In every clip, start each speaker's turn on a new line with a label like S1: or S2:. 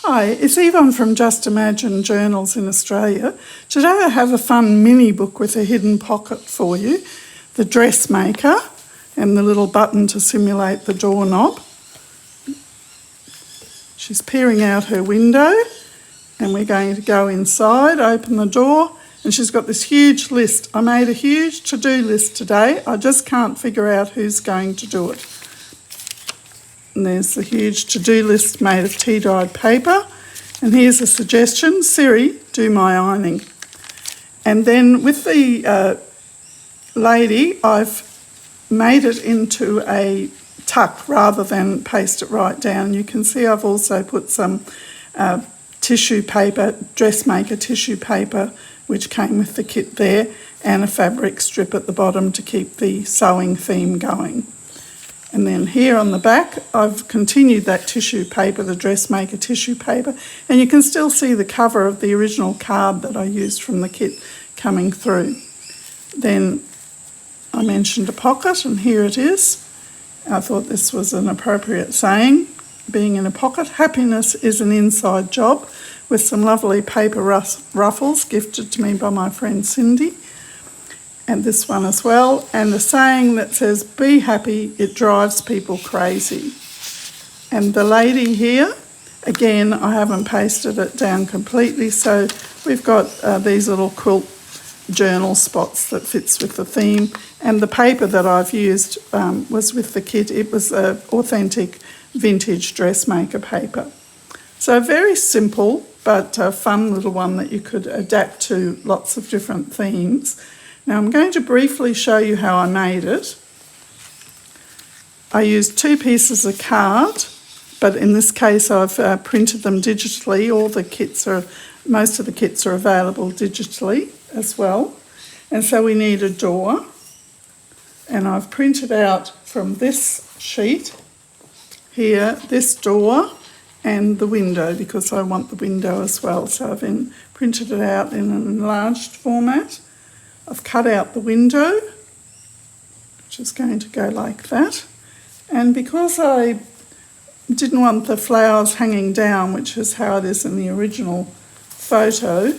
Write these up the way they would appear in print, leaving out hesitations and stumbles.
S1: Hi, it's Yvonne from Just Imagine Journals in Australia. Today I have a fun mini book with a hidden pocket for you, the Dressmaker, and the little button to simulate the doorknob. She's peering out her window, and we're going to go inside, open the door, and she's got this huge list. I made a huge to-do list today. I just can't figure out who's going to do it. And there's the huge to-do list made of tea-dyed paper. And here's a suggestion: Siri, do my ironing. And then with the lady, I've made it into a tuck rather than paste it right down. You can see I've also put some tissue paper, Dressmaker tissue paper, which came with the kit there, and a fabric strip at the bottom to keep the sewing theme going. And then here on the back, I've continued that tissue paper, the Dressmaker tissue paper, and you can still see the cover of the original card that I used from the kit coming through. Then I mentioned a pocket, and here it is. I thought this was an appropriate saying, being in a pocket. Happiness is an inside job, with some lovely paper ruffles gifted to me by my friend Cindy. And this one as well, and the saying that says, be happy, it drives people crazy. And the lady here, again, I haven't pasted it down completely, so we've got these little quilt journal spots that fits with the theme, and the paper that I've used was with the kit. It was authentic vintage Dressmaker paper. So very simple, but a fun little one that you could adapt to lots of different themes. Now I'm going to briefly show you how I made it. I used 2 pieces of card, but in this case I've printed them digitally. Most of the kits are available digitally as well. And so we need a door, and I've printed out from this sheet here, this door and the window, because I want the window as well. So I've printed it out in an enlarged format. I've cut out the window, which is going to go like that. And because I didn't want the flowers hanging down, which is how it is in the original photo,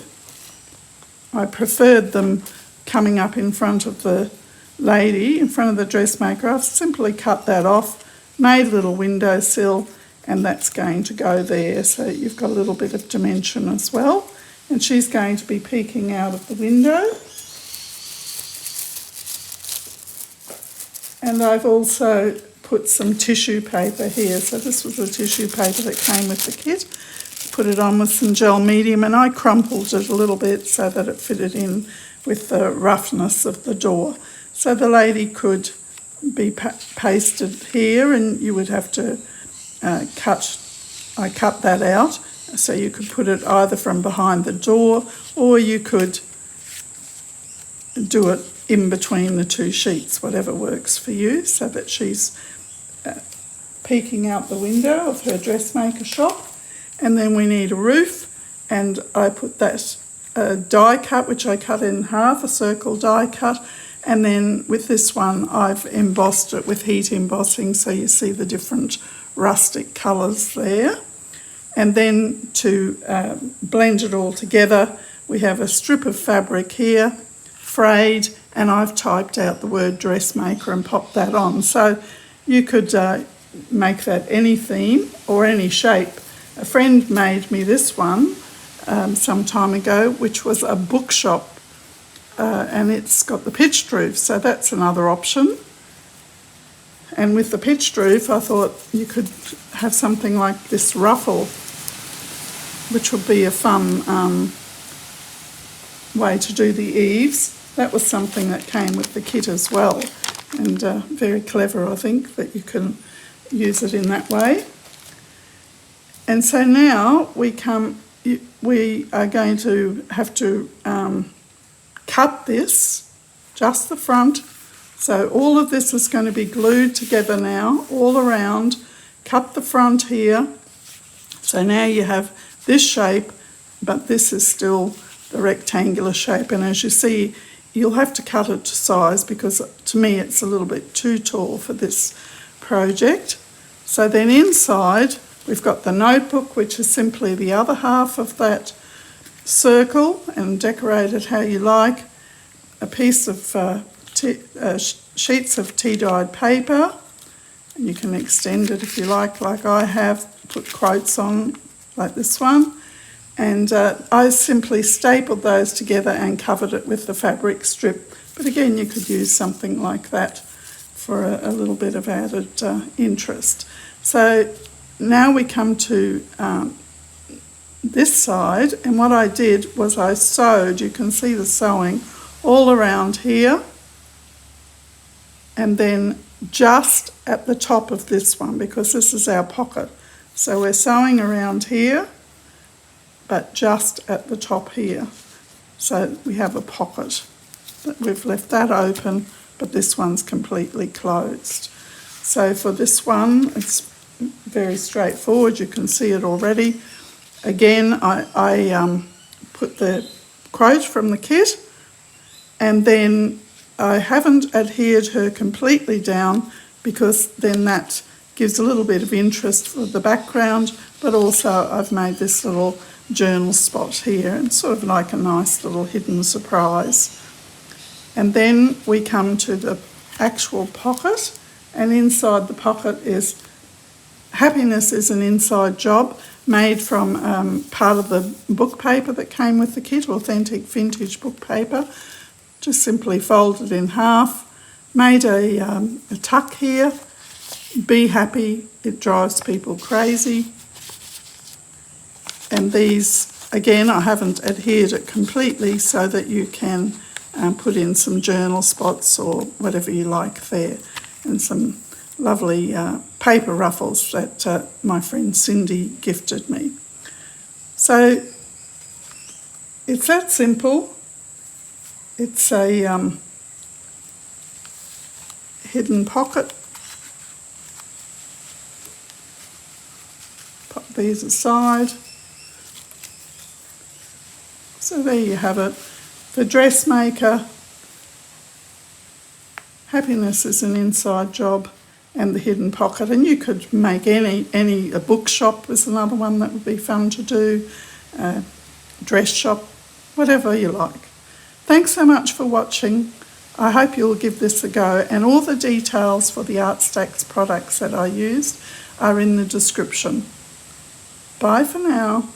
S1: I preferred them coming up in front of the lady, in front of the dressmaker. I've simply cut that off, made a little windowsill, and that's going to go there. So you've got a little bit of dimension as well. And she's going to be peeking out of the window. And I've also put some tissue paper here. So this was the tissue paper that came with the kit. Put it on with some gel medium, and I crumpled it a little bit so that it fitted in with the roughness of the door. So the lady could be pasted here, and you would have to I cut that out, so you could put it either from behind the door, or you could do it in between the 2 sheets, whatever works for you, so that she's peeking out the window of her dressmaker shop. And then we need a roof, and I put that die cut, which I cut in half, a circle die cut, and then with this one I've embossed it with heat embossing, so you see the different rustic colours there. And then to blend it all together, we have a strip of fabric here, frayed, and I've typed out the word dressmaker and popped that on. So you could make that any theme or any shape. A friend made me this one some time ago, which was a bookshop, and it's got the pitched roof, so that's another option. And with the pitched roof, I thought you could have something like this ruffle, which would be a fun way to do the eaves. That was something that came with the kit as well, and very clever, I think, that you can use it in that way. And so now we are going to have to cut this, just the front. So all of this is going to be glued together now, all around. Cut the front here. So now you have this shape, but this is still the rectangular shape. And as you see, you'll have to cut it to size, because to me it's a little bit too tall for this project. So then inside We've got the notebook, which is simply the other half of that circle and decorate it how you like. A piece of sheets of tea-dyed paper, and you can extend it if you like I have, put quotes on like this one. And I simply stapled those together and covered it with the fabric strip. But again, you could use something like that for a little bit of added interest. So now we come to this side, and what I did was I sewed, you can see the sewing, all around here, and then just at the top of this one, because this is our pocket. So we're sewing around here, but just at the top here. So we have a pocket. We've left that open, but this one's completely closed. So for this one, it's very straightforward. You can see it already. Again, I put the quote from the kit, and then I haven't adhered her completely down because then that gives a little bit of interest for the background, but also I've made this little journal spot here and sort of like a nice little hidden surprise. And then we come to the actual pocket, and inside the pocket is Happiness is an Inside Job, made from part of the book paper that came with the kit, authentic vintage book paper. Just simply folded in half, made a tuck here. Be happy, it drives people crazy. And these, again, I haven't adhered it completely so that you can put in some journal spots or whatever you like there, and some lovely paper ruffles that my friend Cindy gifted me. So it's that simple. It's a hidden pocket. Pop these aside. So there you have it. The Dressmaker, Happiness is an Inside Job, and the hidden pocket. And you could make a bookshop was another one that would be fun to do, dress shop, whatever you like. Thanks so much for watching. I hope you'll give this a go, and all the details for the ArtStacks products that I used are in the description. Bye for now.